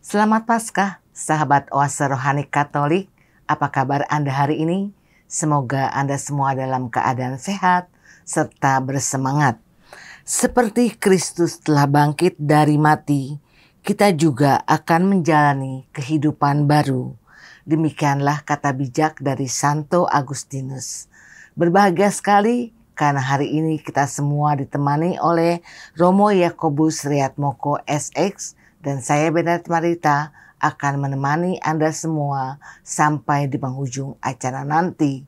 Selamat Paskah, sahabat Oase Rohani Katolik. Apa kabar Anda hari ini? Semoga Anda semua dalam keadaan sehat serta bersemangat. Seperti Kristus telah bangkit dari mati, kita juga akan menjalani kehidupan baru. Demikianlah kata bijak dari Santo Agustinus. Berbahagia sekali karena hari ini kita semua ditemani oleh Romo Yakobus Riatmoko SX, dan saya Benedict Marita akan menemani Anda semua sampai di penghujung acara nanti.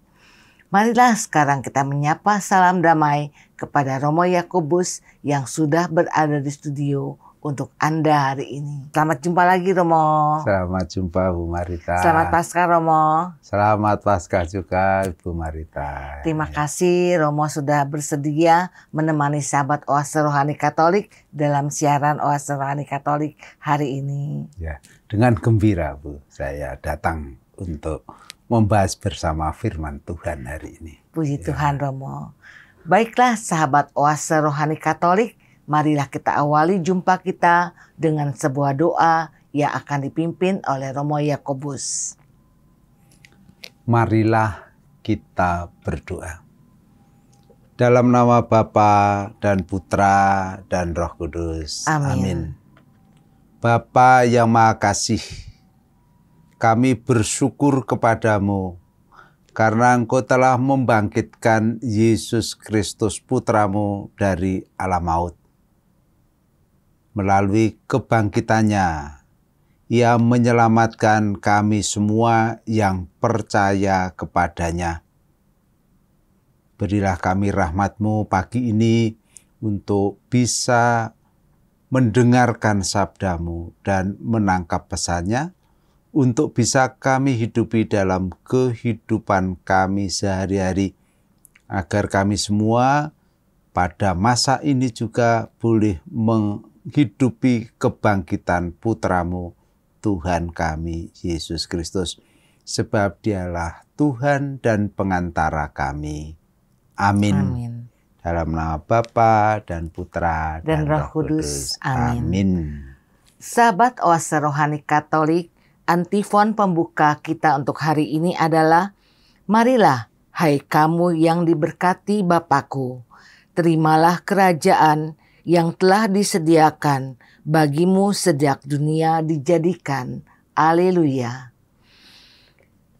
Marilah sekarang kita menyapa salam damai kepada Romo Yakobus yang sudah berada di studio untuk Anda hari ini. Selamat jumpa lagi Romo. Selamat jumpa Bu Marita. Selamat Paskah Romo. Selamat Paskah juga Bu Marita. Terima kasih Romo sudah bersedia menemani sahabat Oase Rohani Katolik dalam siaran Oase Rohani Katolik hari ini. Ya, dengan gembira Bu, saya datang untuk membahas bersama firman Tuhan hari ini. Puji Tuhan Romo. Baiklah sahabat Oase Rohani Katolik, marilah kita awali jumpa kita dengan sebuah doa yang akan dipimpin oleh Romo Yakobus. Marilah kita berdoa. Dalam nama Bapa dan Putra dan Roh Kudus. Amin. Bapa yang Maha Kasih, kami bersyukur kepadamu karena Engkau telah membangkitkan Yesus Kristus Putramu dari alam maut. Melalui kebangkitannya, Ia menyelamatkan kami semua yang percaya kepadanya. Berilah kami rahmat-Mu pagi ini untuk bisa mendengarkan sabda-Mu dan menangkap pesannya, untuk bisa kami hidupi dalam kehidupan kami sehari-hari, agar kami semua pada masa ini juga boleh menghidupi kebangkitan Putramu, Tuhan kami, Yesus Kristus, sebab Dialah Tuhan dan pengantara kami. Amin. Amin. Dalam nama Bapa dan Putra dan Roh Kudus. Amin. Sahabat Oase Rohani Katolik, antifon pembuka kita untuk hari ini adalah, marilah hai kamu yang diberkati Bapa-Ku, terimalah kerajaan yang telah disediakan bagimu sejak dunia dijadikan. Haleluya.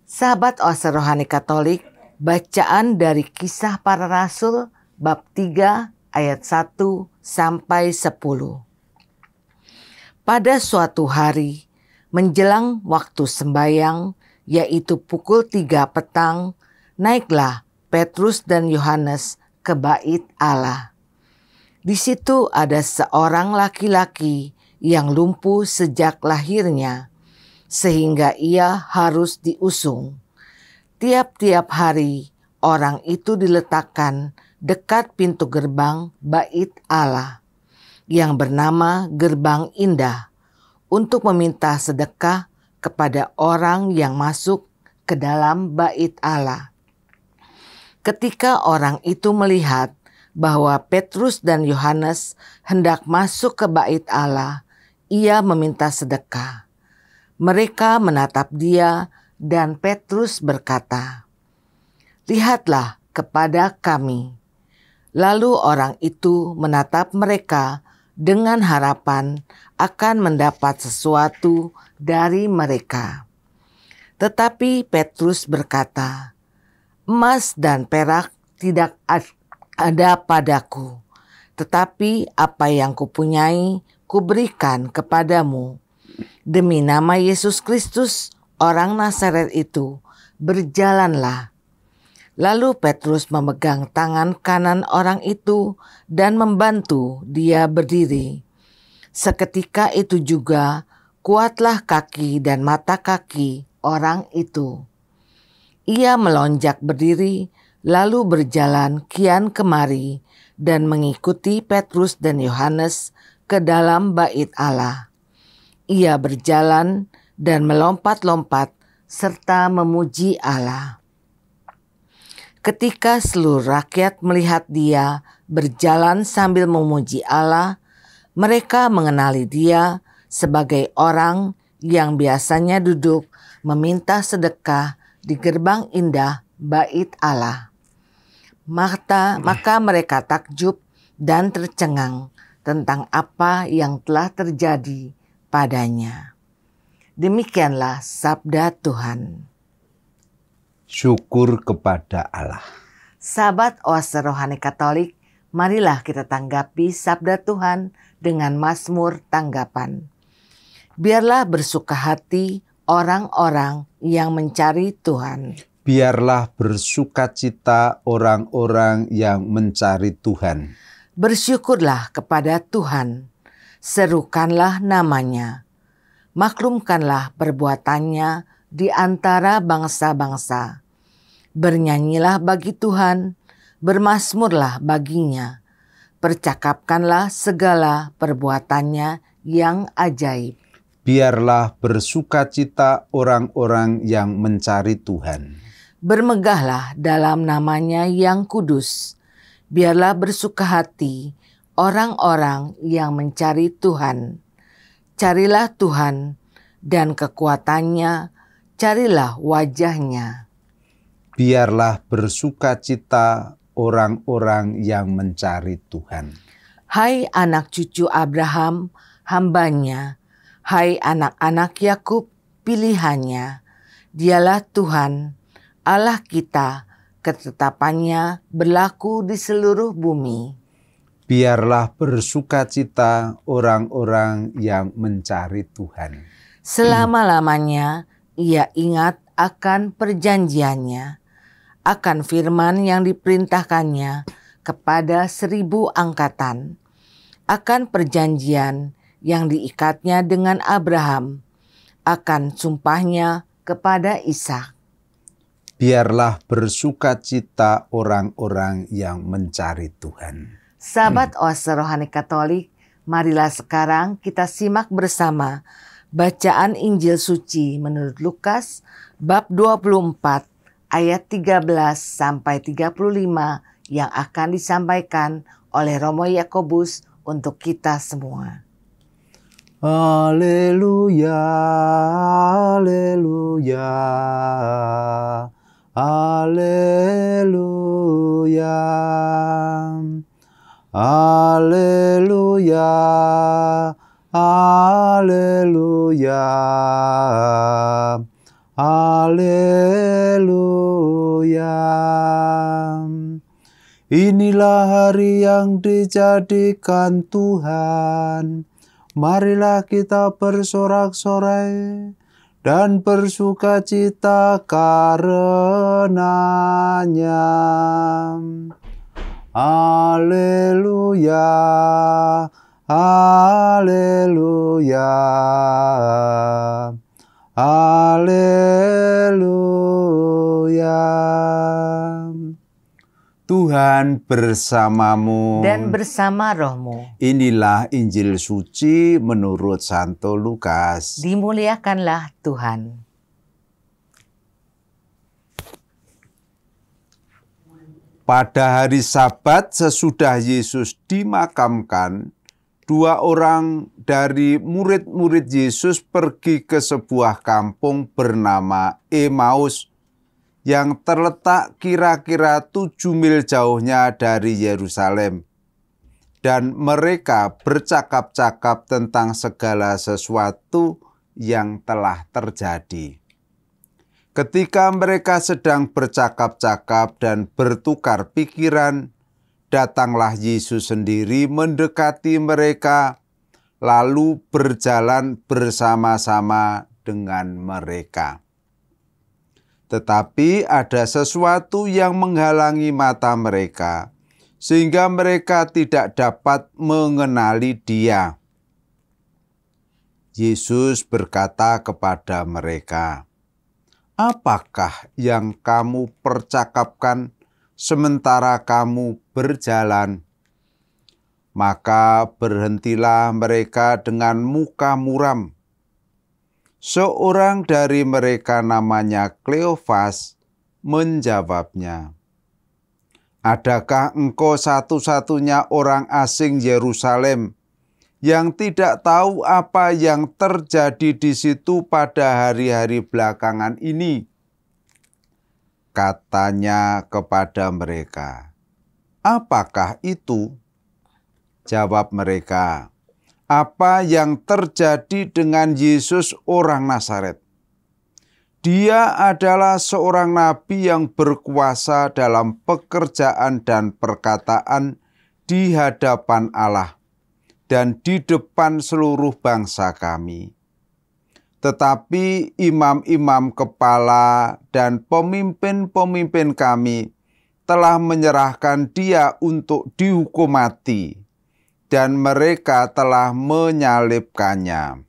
Sahabat Oase Rohani Katolik, bacaan dari Kisah Para Rasul bab 3 ayat 1 sampai 10. Pada suatu hari, menjelang waktu sembayang, yaitu pukul 3 petang, naiklah Petrus dan Yohanes ke bait Allah. Di situ ada seorang laki-laki yang lumpuh sejak lahirnya, sehingga ia harus diusung. Tiap-tiap hari orang itu diletakkan dekat pintu gerbang bait Allah, yang bernama Gerbang Indah, untuk meminta sedekah kepada orang yang masuk ke dalam bait Allah. Ketika orang itu melihat bahwa Petrus dan Yohanes hendak masuk ke bait Allah, ia meminta sedekah. Mereka menatap dia dan Petrus berkata, "Lihatlah kepada kami." Lalu orang itu menatap mereka dengan harapan akan mendapat sesuatu dari mereka. Tetapi Petrus berkata, "Emas dan perak tidak ada padaku, tetapi apa yang kupunyai kuberikan kepadamu. Demi nama Yesus Kristus, orang Nazaret itu, berjalanlah." Lalu Petrus memegang tangan kanan orang itu dan membantu dia berdiri. Seketika itu juga kuatlah kaki dan mata kaki orang itu. Ia melonjak berdiri, lalu berjalan kian kemari dan mengikuti Petrus dan Yohanes ke dalam bait Allah. Ia berjalan dan melompat-lompat serta memuji Allah. Ketika seluruh rakyat melihat dia berjalan sambil memuji Allah, mereka mengenali dia sebagai orang yang biasanya duduk meminta sedekah di gerbang indah Bait Allah. Maka mereka takjub dan tercengang tentang apa yang telah terjadi padanya. Demikianlah sabda Tuhan. Syukur kepada Allah. Sahabat Oase Rohani Katolik, marilah kita tanggapi sabda Tuhan dengan mazmur tanggapan. Biarlah bersuka hati orang-orang yang mencari Tuhan. Biarlah bersukacita orang-orang yang mencari Tuhan. Bersyukurlah kepada Tuhan, serukanlah namanya, maklumkanlah perbuatannya di antara bangsa-bangsa. Bernyanyilah bagi Tuhan, bermazmurlah baginya, percakapkanlah segala perbuatannya yang ajaib. Biarlah bersukacita orang-orang yang mencari Tuhan. Bermegahlah dalam namanya yang kudus. Biarlah bersuka hati orang-orang yang mencari Tuhan. Carilah Tuhan dan kekuatannya, carilah wajahnya. Biarlah bersukacita orang-orang yang mencari Tuhan. Hai anak cucu Abraham, hambanya. Hai anak-anak Yakub, pilihannya. Dialah Tuhan, Allah kita, ketetapannya berlaku di seluruh bumi. Biarlah bersukacita orang-orang yang mencari Tuhan. Selama-lamanya ia ingat akan perjanjiannya, akan firman yang diperintahkannya kepada 1000 angkatan, akan perjanjian yang diikatnya dengan Abraham, akan sumpahnya kepada Ishak. Biarlah bersukacita orang-orang yang mencari Tuhan. Sahabat Oase Rohani Katolik, marilah sekarang kita simak bersama bacaan Injil Suci menurut Lukas bab 24 ayat 13 sampai 35 yang akan disampaikan oleh Romo Yakobus untuk kita semua. Haleluya, haleluya, haleluya, haleluya, haleluya, haleluya. Inilah hari yang dijadikan Tuhan. Marilah kita bersorak-sorai dan bersukacita karenanya. Haleluya, haleluya, haleluya. Tuhan bersamamu Dan bersama rohmu. Inilah Injil Suci menurut Santo Lukas. Dimuliakanlah Tuhan. Pada hari Sabat sesudah Yesus dimakamkan, 2 orang dari murid-murid Yesus pergi ke sebuah kampung bernama Emmaus yang terletak kira-kira 7 mil jauhnya dari Yerusalem. Dan mereka bercakap-cakap tentang segala sesuatu yang telah terjadi. Ketika mereka sedang bercakap-cakap dan bertukar pikiran, datanglah Yesus sendiri mendekati mereka, lalu berjalan bersama-sama dengan mereka. Tetapi ada sesuatu yang menghalangi mata mereka, sehingga mereka tidak dapat mengenali Dia. Yesus berkata kepada mereka, "Apakah yang kamu percakapkan sementara kamu berjalan?" Maka berhentilah mereka dengan muka muram. Seorang dari mereka namanya Kleofas menjawabnya, "Adakah engkau satu-satunya orang asing Yerusalem yang tidak tahu apa yang terjadi di situ pada hari-hari belakangan ini. Katanya kepada mereka, "Apakah itu?" Jawab mereka, "Apa yang terjadi dengan Yesus orang Nazaret? Dia adalah seorang nabi yang berkuasa dalam pekerjaan dan perkataan di hadapan Allah dan di depan seluruh bangsa kami. Tetapi imam-imam kepala dan pemimpin-pemimpin kami telah menyerahkan dia untuk dihukum mati, dan mereka telah menyalibkannya.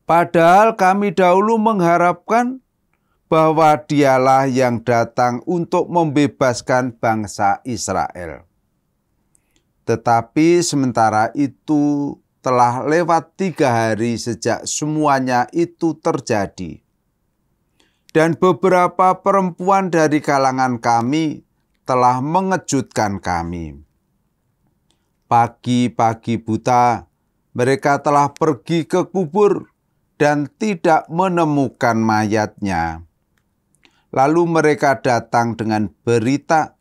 Padahal kami dahulu mengharapkan bahwa dialah yang datang untuk membebaskan bangsa Israel. Tetapi sementara itu telah lewat 3 hari sejak semuanya itu terjadi. Dan beberapa perempuan dari kalangan kami telah mengejutkan kami. Pagi-pagi buta, mereka telah pergi ke kubur dan tidak menemukan mayatnya. Lalu mereka datang dengan berita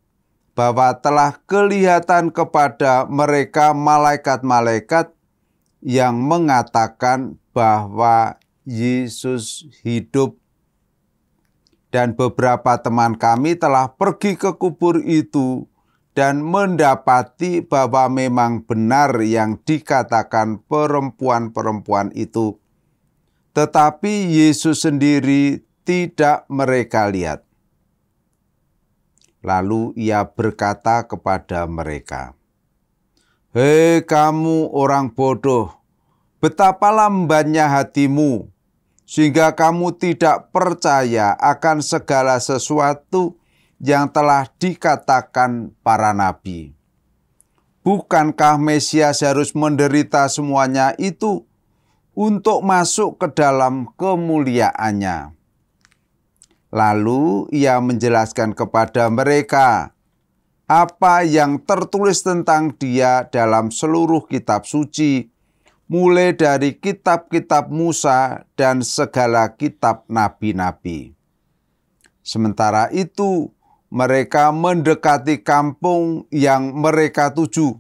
bahwa telah kelihatan kepada mereka malaikat-malaikat yang mengatakan bahwa Yesus hidup. Dan beberapa teman kami telah pergi ke kubur itu dan mendapati bahwa memang benar yang dikatakan perempuan-perempuan itu. Tetapi Yesus sendiri tidak mereka lihat. Lalu ia berkata kepada mereka, "Hei kamu orang bodoh, betapa lambannya hatimu, sehingga kamu tidak percaya akan segala sesuatu yang telah dikatakan para nabi. Bukankah Mesias harus menderita semuanya itu untuk masuk ke dalam kemuliaannya?" Lalu ia menjelaskan kepada mereka apa yang tertulis tentang dia dalam seluruh kitab suci, mulai dari kitab-kitab Musa dan segala kitab nabi-nabi. Sementara itu, mereka mendekati kampung yang mereka tuju.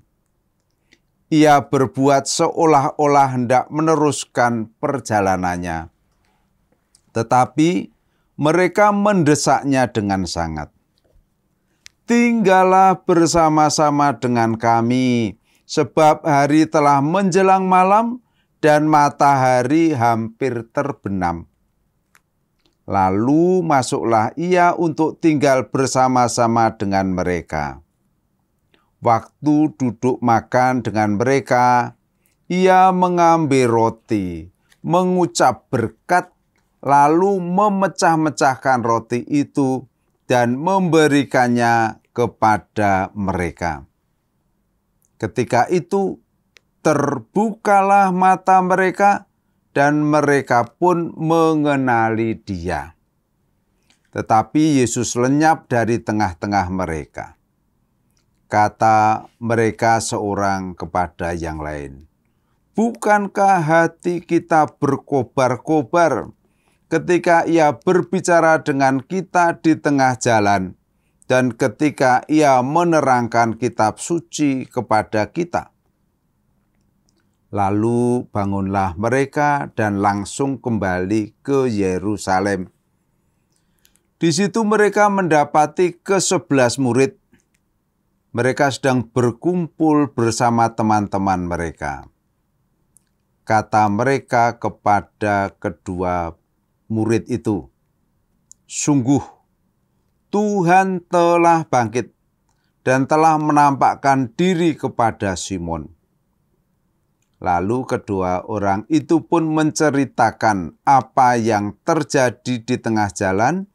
Ia berbuat seolah-olah hendak meneruskan perjalanannya. Tetapi mereka mendesaknya dengan sangat. "Tinggallah bersama-sama dengan kami, sebab hari telah menjelang malam dan matahari hampir terbenam." Lalu masuklah ia untuk tinggal bersama-sama dengan mereka. Waktu duduk makan dengan mereka, ia mengambil roti, mengucap berkat, lalu memecah-mecahkan roti itu dan memberikannya kepada mereka. Ketika itu terbukalah mata mereka dan mereka pun mengenali dia. Tetapi Yesus lenyap dari tengah-tengah mereka. Kata mereka seorang kepada yang lain, "Bukankah hati kita berkobar-kobar ketika ia berbicara dengan kita di tengah jalan dan ketika ia menerangkan kitab suci kepada kita?" Lalu bangunlah mereka dan langsung kembali ke Yerusalem. Di situ mereka mendapati ke-11 murid. Mereka sedang berkumpul bersama teman-teman mereka. Kata mereka kepada kedua murid itu, "Sungguh, Tuhan telah bangkit dan telah menampakkan diri kepada Simon." Lalu kedua orang itu pun menceritakan apa yang terjadi di tengah jalan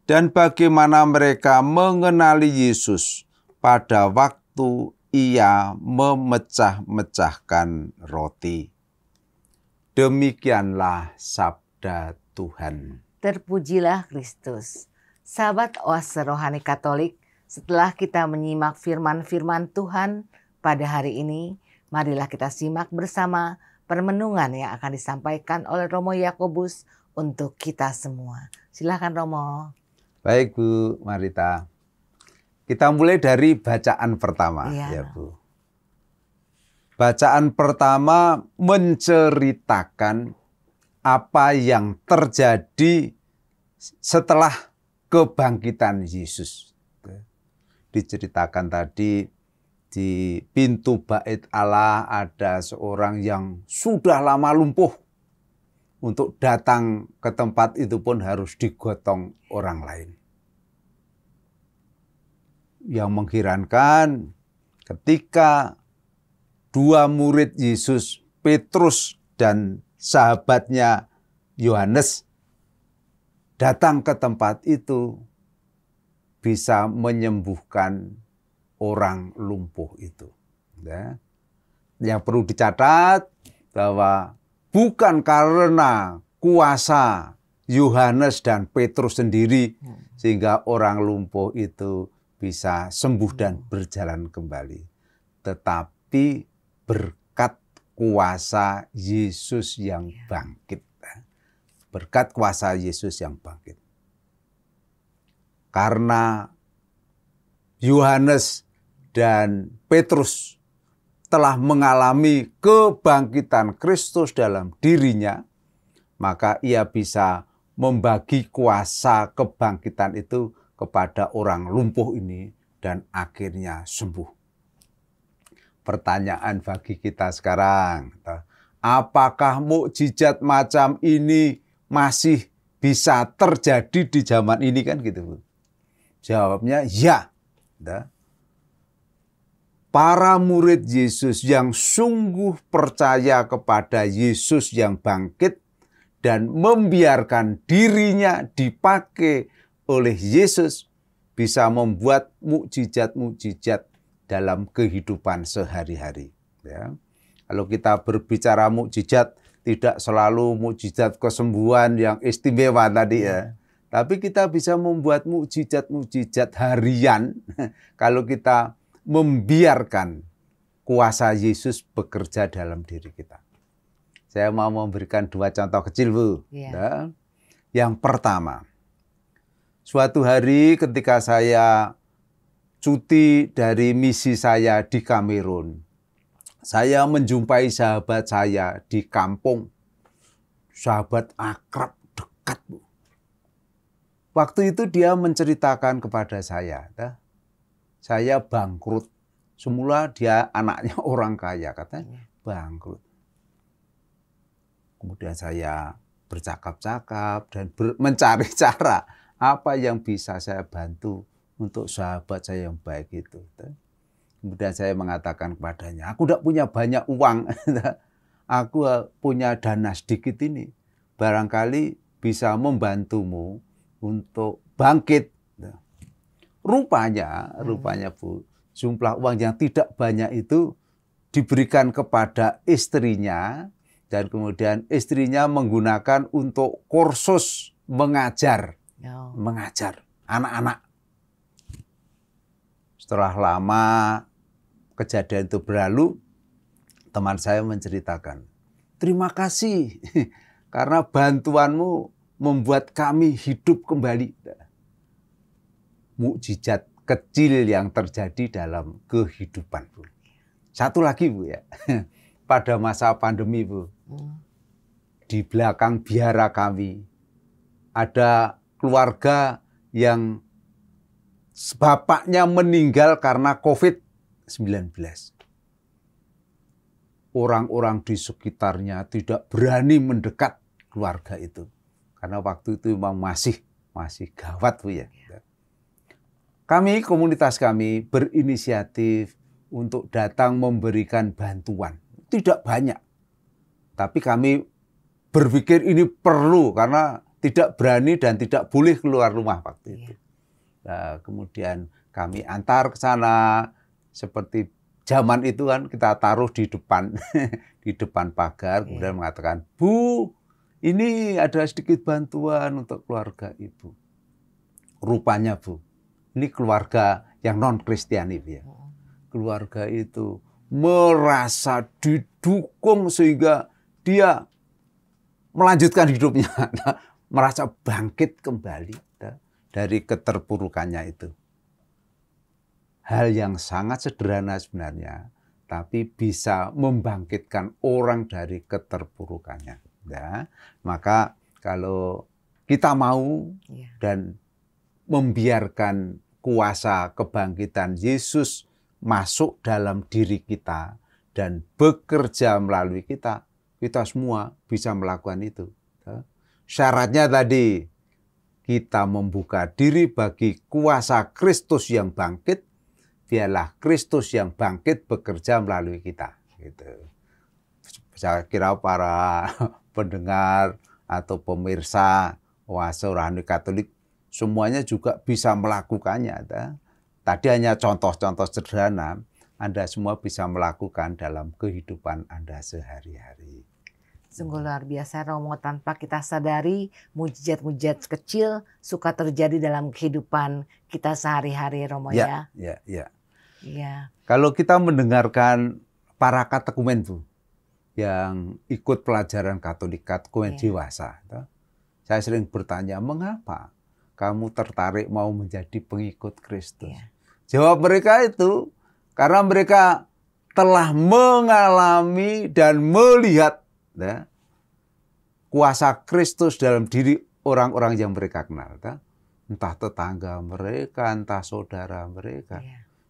dan bagaimana mereka mengenali Yesus pada waktu ia memecah-mecahkan roti. Demikianlah sabda Tuhan. Terpujilah Kristus. Sahabat Oase Rohani Katolik, setelah kita menyimak firman-firman Tuhan pada hari ini, Marilah kita simak bersama permenungan yang akan disampaikan oleh Romo Yakobus untuk kita semua. Silakan Romo. Baik Bu Marita. Kita mulai dari bacaan pertama ya Bu. Bacaan pertama menceritakan apa yang terjadi setelah kebangkitan Yesus. Diceritakan tadi di pintu bait Allah ada seorang yang sudah lama lumpuh. Untuk datang ke tempat itu pun harus digotong orang lain. Yang mengherankan ketika dua murid Yesus, Petrus dan sahabatnya Yohanes datang ke tempat itu, bisa menyembuhkan orang lumpuh itu. Ya. Yang perlu dicatat bahwa bukan karena kuasa Yohanes dan Petrus sendiri sehingga orang lumpuh itu bisa sembuh dan berjalan kembali. Tetapi berkat kuasa Yesus yang bangkit. Berkat kuasa Yesus yang bangkit. Karena Yohanes dan Petrus telah mengalami kebangkitan Kristus dalam dirinya, maka ia bisa membagi kuasa kebangkitan itu kepada orang lumpuh ini dan akhirnya sembuh. Pertanyaan bagi kita sekarang, apakah mukjizat macam ini masih bisa terjadi di zaman ini kan gitu Bu? Jawabnya ya. Para murid Yesus yang sungguh percaya kepada Yesus yang bangkit dan membiarkan dirinya dipakai oleh Yesus bisa membuat mukjizat-mukjizat dalam kehidupan sehari-hari. Ya. Kalau kita berbicara mukjizat, tidak selalu mukjizat kesembuhan yang istimewa tadi ya. Tapi kita bisa membuat mukjizat-mukjizat harian kalau kita membiarkan kuasa Yesus bekerja dalam diri kita. Saya mau memberikan dua contoh kecil Bu. Ya. Yang pertama, suatu hari ketika saya cuti dari misi saya di Kamerun, saya menjumpai sahabat saya di kampung. Sahabat akrab, dekat Bu. Waktu itu dia menceritakan kepada saya bangkrut. Semula dia anaknya orang kaya, katanya bangkrut. Kemudian saya bercakap-cakap dan mencari cara apa yang bisa saya bantu untuk sahabat saya yang baik itu. Kemudian saya mengatakan kepadanya, aku tidak punya banyak uang, aku punya dana sedikit ini. Barangkali bisa membantumu untuk bangkit. Rupanya Bu, jumlah uang yang tidak banyak itu diberikan kepada istrinya dan kemudian istrinya menggunakan untuk kursus mengajar anak-anak. Setelah lama kejadian itu berlalu, teman saya menceritakan, terima kasih karena bantuanmu membuat kami hidup kembali. Mukjizat kecil yang terjadi dalam kehidupan Bu. Satu lagi Bu ya, pada masa pandemi Bu, di belakang biara kami ada keluarga yang bapaknya meninggal karena COVID-19. Orang-orang di sekitarnya tidak berani mendekat keluarga itu. Karena waktu itu memang masih gawat Bu ya. Kami, komunitas kami berinisiatif untuk datang memberikan bantuan. Tidak banyak. Tapi kami berpikir ini perlu karena tidak berani dan tidak boleh keluar rumah waktu itu. Nah, kemudian kami antar ke sana seperti zaman itu kan kita taruh di depan di depan pagar, kemudian mengatakan, Bu, ini ada sedikit bantuan untuk keluarga Ibu. Rupanya Bu, ini keluarga yang non-Kristiani ya. Keluarga itu merasa didukung sehingga dia melanjutkan hidupnya, merasa bangkit kembali dari keterpurukannya itu. Hal yang sangat sederhana sebenarnya, tapi bisa membangkitkan orang dari keterpurukannya. Ya, maka kalau kita mau dan membiarkan kuasa kebangkitan Yesus masuk dalam diri kita dan bekerja melalui kita, kita semua bisa melakukan itu. Syaratnya tadi, kita membuka diri bagi kuasa Kristus yang bangkit, biarlah Kristus yang bangkit bekerja melalui kita. Gitu. Saya kira para pendengar atau pemirsa Oase Rohani Katolik semuanya juga bisa melakukannya. Tadi hanya contoh-contoh sederhana, Anda semua bisa melakukan dalam kehidupan Anda sehari-hari. Sungguh luar biasa Romo, tanpa kita sadari mujizat-mujizat kecil suka terjadi dalam kehidupan kita sehari-hari Romo ya. Ya. Kalau kita mendengarkan para katekumen Bu, yang ikut pelajaran Katolik, katekumen dewasa, saya sering bertanya, mengapa kamu tertarik mau menjadi pengikut Kristus? Jawab mereka itu, karena mereka telah mengalami dan melihat kuasa Kristus dalam diri orang-orang yang mereka kenal. Entah tetangga mereka, entah saudara mereka.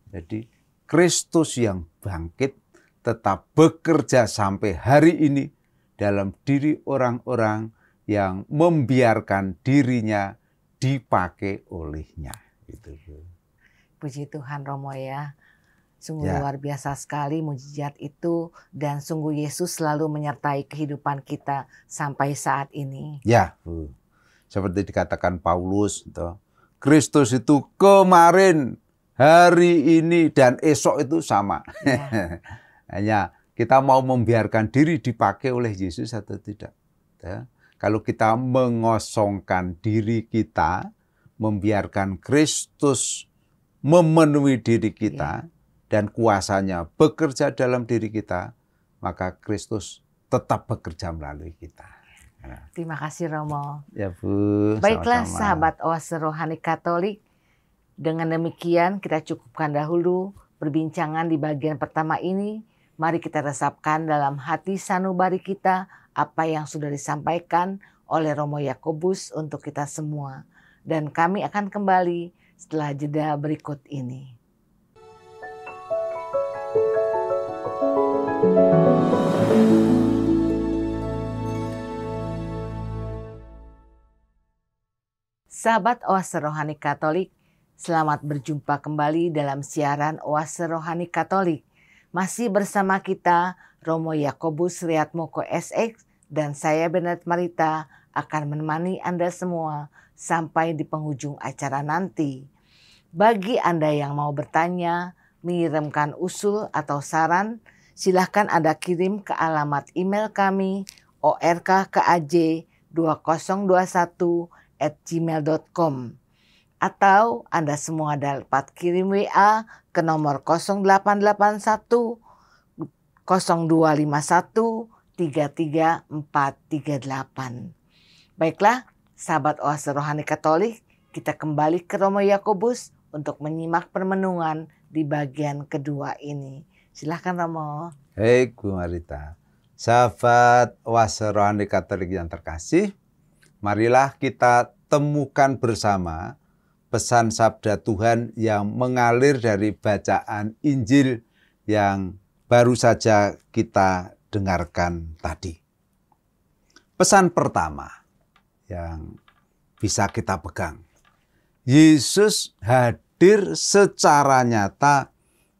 Jadi Kristus yang bangkit tetap bekerja sampai hari ini dalam diri orang-orang yang membiarkan dirinya dipakai olehnya. Gitu. Puji Tuhan Romo ya. Sungguh luar biasa sekali mujizat itu, dan sungguh Yesus selalu menyertai kehidupan kita sampai saat ini. Ya, seperti dikatakan Paulus, Kristus itu kemarin, hari ini, dan esok itu sama. Hanya kita mau membiarkan diri dipakai oleh Yesus atau tidak. Kalau kita mengosongkan diri kita, membiarkan Kristus memenuhi diri kita, dan kuasanya bekerja dalam diri kita, maka Kristus tetap bekerja melalui kita. Terima kasih Romo. Ya Bu. Baiklah sama-sama. sahabat Oase Rohani Katolik, dengan demikian kita cukupkan dahulu perbincangan di bagian pertama ini. Mari kita resapkan dalam hati sanubari kita apa yang sudah disampaikan oleh Romo Yakobus untuk kita semua. Dan kami akan kembali setelah jeda berikut ini. Sahabat Oase Rohani Katolik, selamat berjumpa kembali dalam siaran Oase Rohani Katolik. Masih bersama kita Romo Yakobus Riatmoko SX dan saya Bernadette Marita akan menemani Anda semua sampai di penghujung acara nanti. Bagi Anda yang mau bertanya, mengirimkan usul atau saran, silahkan Anda kirim ke alamat email kami orkkaj2021@gmail.com, atau Anda semua dapat kirim WA ke nomor 0881 0251 334438. Baiklah, sahabat Oase Rohani Katolik, kita kembali ke Romo Yakobus untuk menyimak permenungan di bagian kedua ini. Silahkan Romo. Hei Bu Marita, sahabat Oase Rohani Katolik yang terkasih, marilah kita temukan bersama pesan sabda Tuhan yang mengalir dari bacaan Injil yang baru saja kita dengarkan tadi. Pesan pertama yang bisa kita pegang, Yesus hadir secara nyata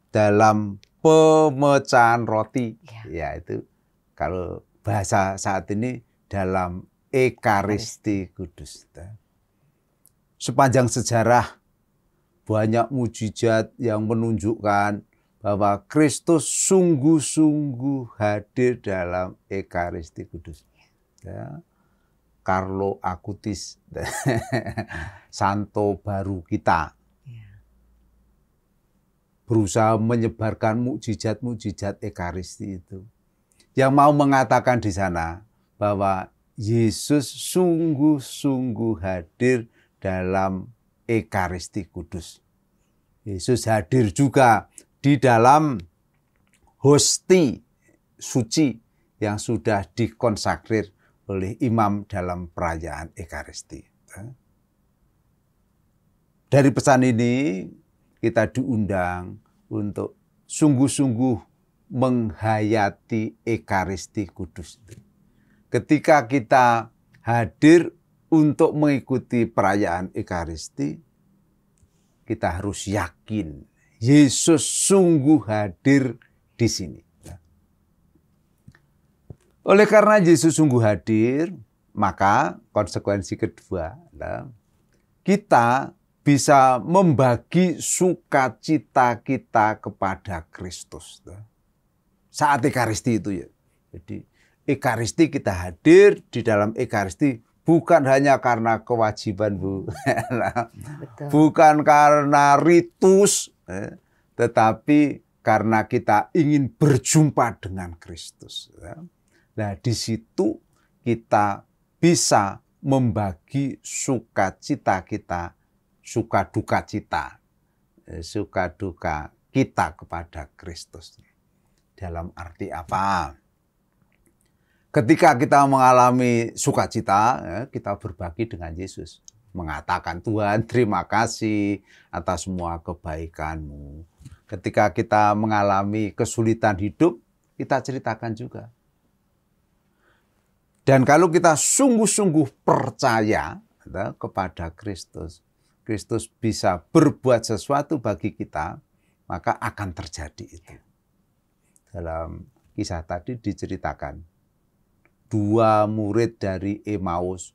dalam pemecahan roti, yaitu kalau bahasa saat ini dalam Ekaristi Kudus. Sepanjang sejarah banyak mujizat yang menunjukkan bahwa Kristus sungguh-sungguh hadir dalam Ekaristi Kudus. Carlo Acutis, Santo baru kita. berusaha menyebarkan mukjizat-mukjizat Ekaristi itu. Yang mau mengatakan di sana bahwa Yesus sungguh-sungguh hadir dalam Ekaristi Kudus. Yesus hadir juga di dalam hosti suci yang sudah dikonsakrir oleh imam dalam perayaan Ekaristi. Dari pesan ini kita diundang untuk sungguh-sungguh menghayati Ekaristi Kudus. Ketika kita hadir untuk mengikuti perayaan Ekaristi, kita harus yakin Yesus sungguh hadir di sini. Oleh karena Yesus sungguh hadir, maka konsekuensi kedua adalah kita bisa membagi sukacita kita kepada Kristus. Saat Ekaristi itu ya. Jadi Ekaristi kita hadir di dalam Ekaristi bukan hanya karena kewajiban, Bu. Betul. Bukan karena ritus, tetapi karena kita ingin berjumpa dengan Kristus. Nah, di situ kita bisa membagi sukacita kita, suka duka kita kepada Kristus. Dalam arti apa? Ketika kita mengalami sukacita, kita berbagi dengan Yesus. Mengatakan, Tuhan terima kasih atas semua kebaikan-Mu. Ketika kita mengalami kesulitan hidup, kita ceritakan juga. Dan kalau kita sungguh-sungguh percaya kepada Kristus, Kristus bisa berbuat sesuatu bagi kita, maka akan terjadi itu. Dalam kisah tadi diceritakan, 2 murid dari Emmaus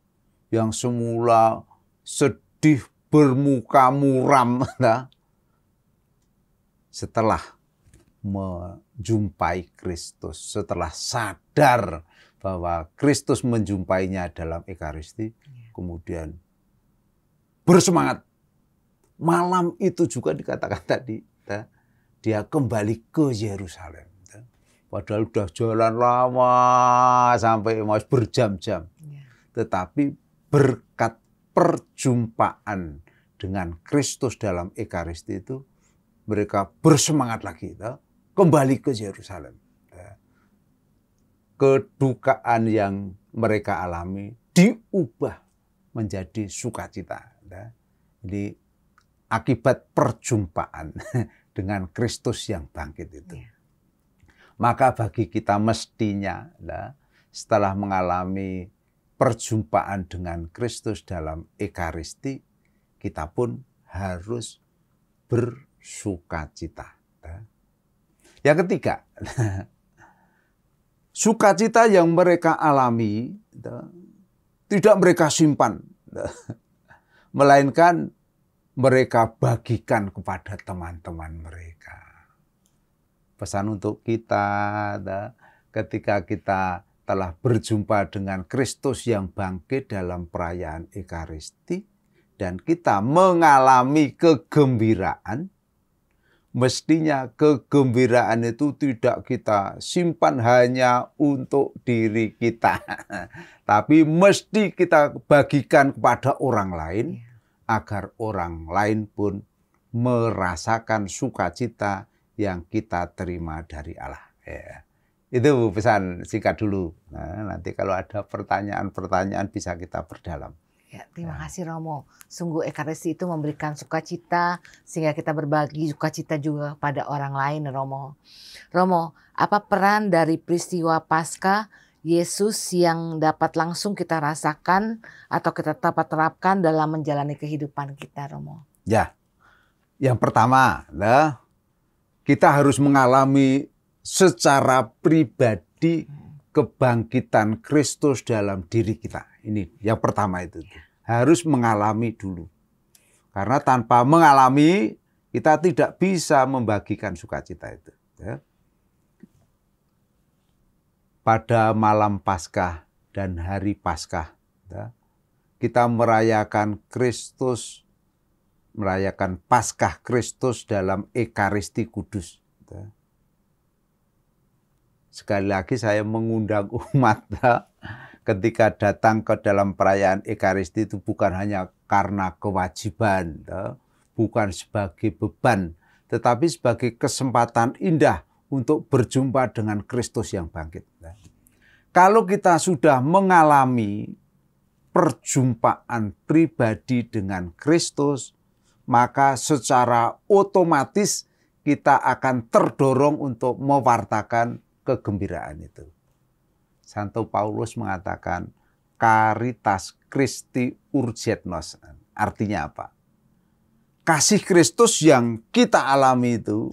yang semula sedih bermuka muram, setelah menjumpai Kristus, setelah sadar bahwa Kristus menjumpainya dalam Ekaristi, kemudian bersemangat. Malam itu juga dikatakan tadi, dia kembali ke Yerusalem. Padahal sudah jalan lama sampai Emmaus berjam-jam. Tetapi berkat perjumpaan dengan Kristus dalam Ekaristi itu, mereka bersemangat lagi, kembali ke Yerusalem. Kedukaan yang mereka alami diubah menjadi sukacita. Jadi akibat perjumpaan dengan Kristus yang bangkit itu. Maka bagi kita mestinya setelah mengalami perjumpaan dengan Kristus dalam Ekaristi, kita pun harus bersukacita. Yang ketiga, sukacita yang mereka alami tidak mereka simpan, melainkan mereka bagikan kepada teman-teman mereka. Pesan untuk kita, ketika kita telah berjumpa dengan Kristus yang bangkit dalam perayaan Ekaristi, dan kita mengalami kegembiraan, mestinya kegembiraan itu tidak kita simpan hanya untuk diri kita, tapi mesti kita bagikan kepada orang lain, agar orang lain pun merasakan sukacita yang kita terima dari Allah. Itu pesan singkat dulu. Nah, nanti kalau ada pertanyaan-pertanyaan bisa kita perdalam. Ya, terima kasih Romo. Sungguh Ekaristi itu memberikan sukacita sehingga kita berbagi sukacita juga pada orang lain, Romo. Romo, apa peran dari peristiwa Paskah Yesus yang dapat langsung kita rasakan atau kita dapat terapkan dalam menjalani kehidupan kita, Romo? Ya, yang pertama, kita harus mengalami secara pribadi kebangkitan Kristus dalam diri kita. Ini yang pertama itu. Harus mengalami dulu. Karena tanpa mengalami, kita tidak bisa membagikan sukacita itu. Pada malam Paskah dan hari Paskah, kita merayakan Kristus merayakan Paskah Kristus dalam Ekaristi Kudus. Sekali lagi saya mengundang umat ketika datang ke dalam perayaan Ekaristi itu bukan hanya karena kewajiban, bukan sebagai beban, tetapi sebagai kesempatan indah untuk berjumpa dengan Kristus yang bangkit. Kalau kita sudah mengalami perjumpaan pribadi dengan Kristus, maka secara otomatis kita akan terdorong untuk mewartakan kegembiraan itu. Santo Paulus mengatakan, caritas Christi urget nos. Artinya apa? Kasih Kristus yang kita alami itu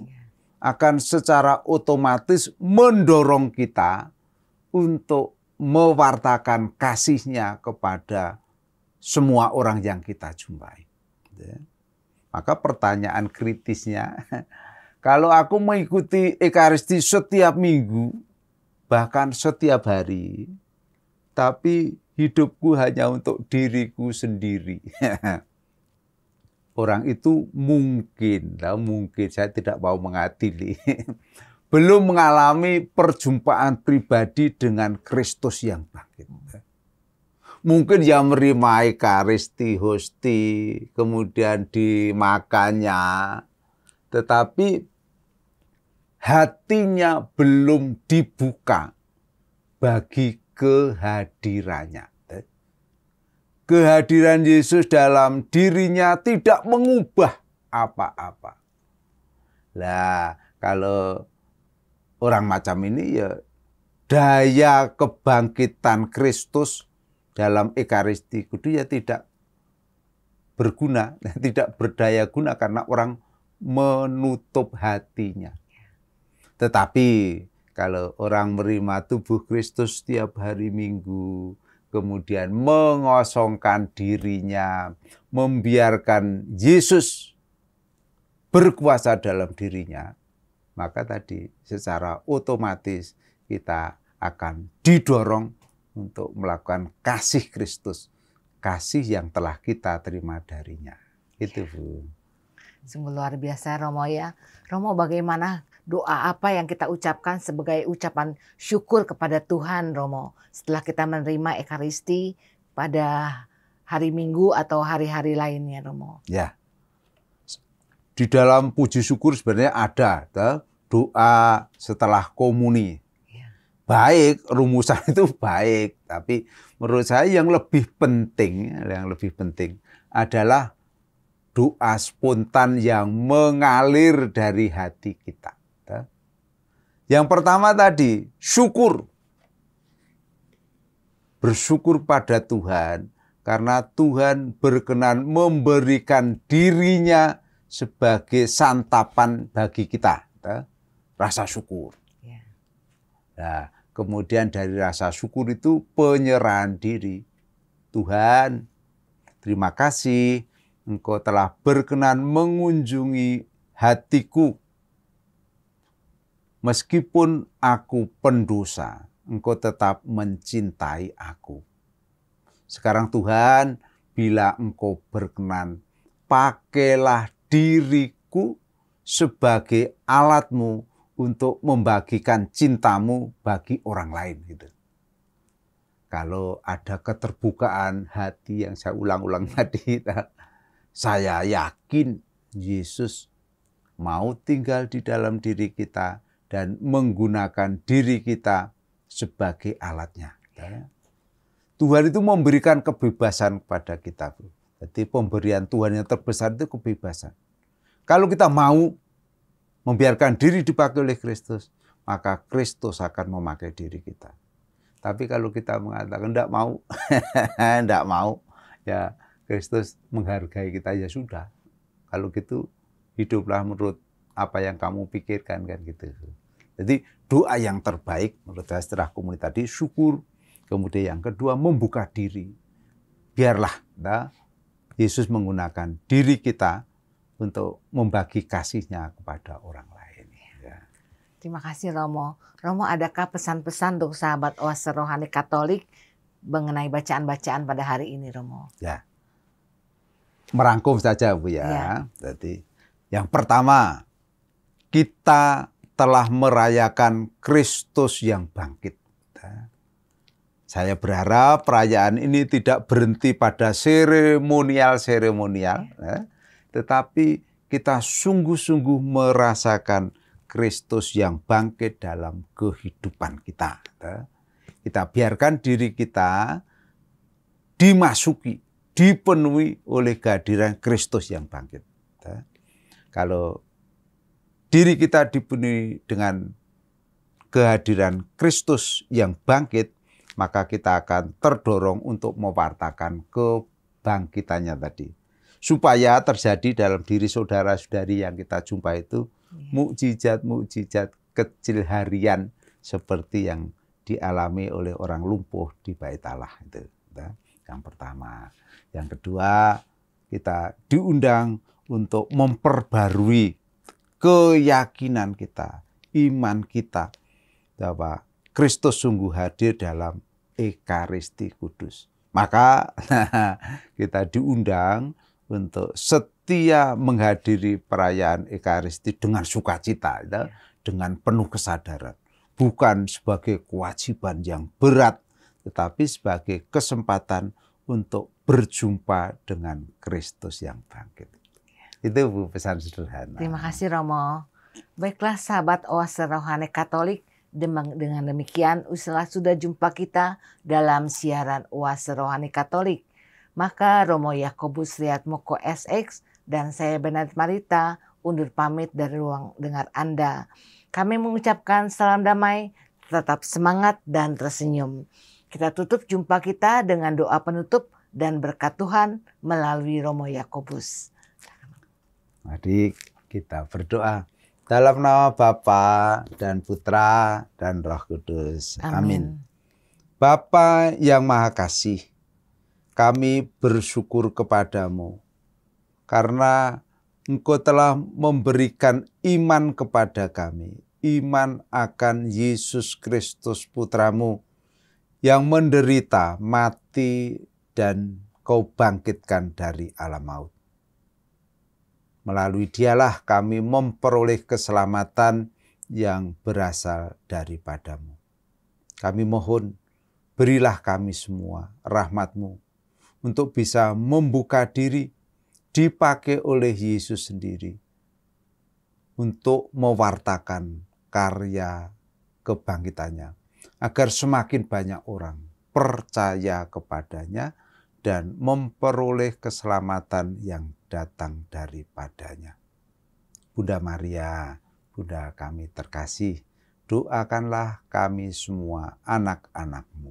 akan secara otomatis mendorong kita untuk mewartakan kasihnya kepada semua orang yang kita jumpai. Maka pertanyaan kritisnya, kalau aku mengikuti Ekaristi setiap minggu, bahkan setiap hari, tapi hidupku hanya untuk diriku sendiri. Orang itu mungkin saya tidak mau mengadili, belum mengalami perjumpaan pribadi dengan Kristus yang bangkit. Mungkin yang menerima Ekaristi, hosti, kemudian dimakannya, tetapi hatinya belum dibuka bagi kehadirannya. Kehadiran Yesus dalam dirinya tidak mengubah apa-apa. Lah, kalau orang macam ini ya daya kebangkitan Kristus dalam Ekaristi Kudus ya tidak berguna, tidak berdaya guna karena orang menutup hatinya. Tetapi kalau orang menerima tubuh Kristus setiap hari Minggu, kemudian mengosongkan dirinya, membiarkan Yesus berkuasa dalam dirinya, maka tadi secara otomatis kita akan didorong untuk melakukan kasih Kristus, kasih yang telah kita terima darinya. Itu, Bu. Sungguh luar biasa Romo ya. Romo, bagaimana doa apa yang kita ucapkan sebagai ucapan syukur kepada Tuhan, Romo, setelah kita menerima Ekaristi pada hari Minggu atau hari-hari lainnya, Romo? Ya, di dalam puji syukur sebenarnya ada doa setelah komuni. Baik, rumusan itu baik, tapi menurut saya yang lebih penting adalah doa spontan yang mengalir dari hati kita. Yang pertama tadi, syukur. Bersyukur pada Tuhan karena Tuhan berkenan memberikan dirinya sebagai santapan bagi kita. Rasa syukur. Nah, kemudian dari rasa syukur itu penyerahan diri. Tuhan, terima kasih Engkau telah berkenan mengunjungi hatiku. Meskipun aku pendosa, Engkau tetap mencintai aku. Sekarang Tuhan, bila Engkau berkenan, pakailah diriku sebagai alat-Mu untuk membagikan cinta-Mu bagi orang lain. Gitu. Kalau ada keterbukaan hati yang saya ulang-ulang tadi, saya yakin Yesus mau tinggal di dalam diri kita dan menggunakan diri kita sebagai alatnya. Tuhan itu memberikan kebebasan kepada kita. Jadi pemberian Tuhan yang terbesar itu kebebasan. Kalau kita mau membiarkan diri dipakai oleh Kristus, maka Kristus akan memakai diri kita. Tapi kalau kita mengatakan tidak mau, tidak mau, ya Kristus menghargai kita, ya sudah. Kalau gitu hiduplah menurut apa yang kamu pikirkan, kan gitu. Jadi doa yang terbaik menurut saya setelah komuni tadi syukur. Kemudian yang kedua membuka diri. Biarlah Yesus menggunakan diri kita untuk membagi kasih-Nya kepada orang lain. Ya. Terima kasih Romo. Romo, adakah pesan-pesan untuk sahabat Oase Rohani Katolik mengenai bacaan-bacaan pada hari ini, Romo? Ya. merangkum saja Bu ya. Ya. Jadi yang pertama, kita telah merayakan Kristus yang bangkit. Saya berharap perayaan ini tidak berhenti pada seremonial-seremonial, tetapi kita sungguh-sungguh merasakan Kristus yang bangkit dalam kehidupan kita. Kita biarkan diri kita dimasuki, dipenuhi oleh kehadiran Kristus yang bangkit. Kalau diri kita dipenuhi dengan kehadiran Kristus yang bangkit, maka kita akan terdorong untuk mewartakan kebangkitannya tadi. Supaya terjadi dalam diri saudara-saudari yang kita jumpa itu mukjizat-mukjizat kecil harian seperti yang dialami oleh orang lumpuh di Bait Allah itu. Yang pertama. Yang kedua, kita diundang untuk memperbarui keyakinan kita, iman kita bahwa Kristus sungguh hadir dalam Ekaristi Kudus. Maka kita diundang untuk setia menghadiri perayaan Ekaristi dengan sukacita, dengan penuh kesadaran. Bukan sebagai kewajiban yang berat, tetapi sebagai kesempatan untuk berjumpa dengan Kristus yang bangkit. Itu Bu, pesan sederhana. Terima kasih Romo. Baiklah sahabat Oase Rohani Katolik, dengan demikian sudah jumpa kita dalam siaran Oase Rohani Katolik. Maka Romo Yakobus Riyatmoko SX dan saya Bernadette Marita undur pamit dari ruang dengar Anda. Kami mengucapkan salam damai, tetap semangat dan tersenyum. Kita tutup jumpa kita dengan doa penutup dan berkat Tuhan melalui Romo Yakobus. Mari kita berdoa. Dalam nama Bapa dan Putra dan Roh Kudus. Amin. Bapa yang Maha Kasih, kami bersyukur kepadamu karena Engkau telah memberikan iman kepada kami. Iman akan Yesus Kristus Putramu yang menderita, mati, dan Kau bangkitkan dari alam maut. Melalui Dialah kami memperoleh keselamatan yang berasal daripadamu. Kami mohon, berilah kami semua rahmat-Mu untuk bisa membuka diri, dipakai oleh Yesus sendiri untuk mewartakan karya kebangkitannya, agar semakin banyak orang percaya kepadanya dan memperoleh keselamatan yang datang daripadanya. Bunda Maria, Bunda kami terkasih, doakanlah kami semua anak-anak-Mu.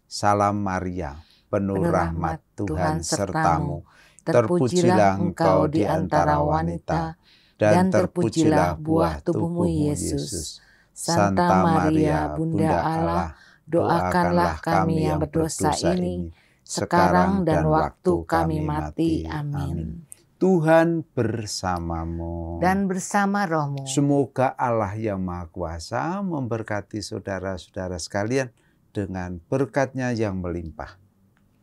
Salam Maria, penuh rahmat Tuhan sertamu. Terpujilah engkau di antara wanita, dan terpujilah buah tubuhmu Yesus. Santa Maria, Bunda Allah, doakanlah kami yang berdosa ini, sekarang dan waktu kami mati. Amin. Tuhan bersamamu. Dan bersama rohmu. Semoga Allah yang Maha Kuasa memberkati saudara-saudara sekalian dengan berkat-Nya yang melimpah.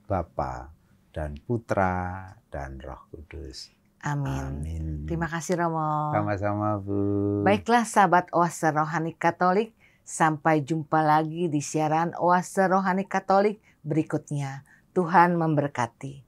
Bapa dan Putra dan Roh Kudus. Amin. Amin. Terima kasih Romo. Sama-sama Bu. Baiklah sahabat Oase Rohani Katolik, sampai jumpa lagi di siaran Oase Rohani Katolik berikutnya. Tuhan memberkati.